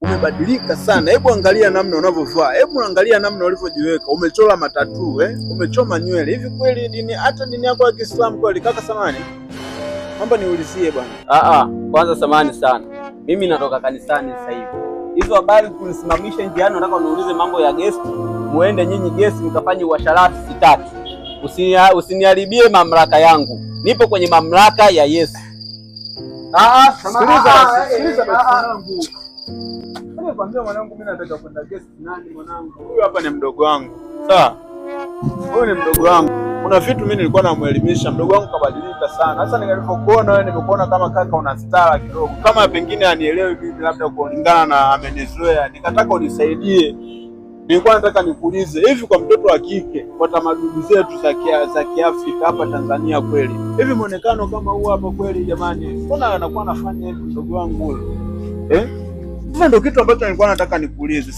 umebadilika sana. Hebu angalia namna unavyovaa, hebu angalia namna ulivyojiweka, umechora matatu umechoma nywele. Hivi kweli hata dini yako ya Kiislamu kweli? Kaka samani, naomba niulizie bwana. Kwanza samani sana, mimi natoka kanisani sasa hivi. Hizo habari kunisimamisha njiani, nataka uniulize mambo ya gesi, muende nyinyi gesi mkafanye uasharati, sitaki. Usiniharibie mamlaka yangu, nipo kwenye mamlaka ya Yesu. Sikiliza mwanangu. Kwambia mwanangu, mimi nataka kwenda gesi. Nani mwanangu? Huyu hapa ni mdogo wangu. Sawa? Huyu ni mdogo wangu. Kuna vitu mimi nilikuwa namuelimisha, mdogo wangu kabadilika sana. Sasa nilipokuona wewe, nimekuona kama kaka una stara kidogo. Kama pengine anielewe vipi, labda kulingana na amenizoea. Nikataka unisaidie. Nilikuwa nataka nikuulize, hivi kwa mtoto wa kike, kwa tamaduni zetu za Kiafrika hapa Tanzania kweli, hivi muonekano kama huu hapa kweli jamani, mbona anakuwa anafanya hivi mdogo wangu huyo? Ndio kitu ambacho nilikuwa nataka nikuulize.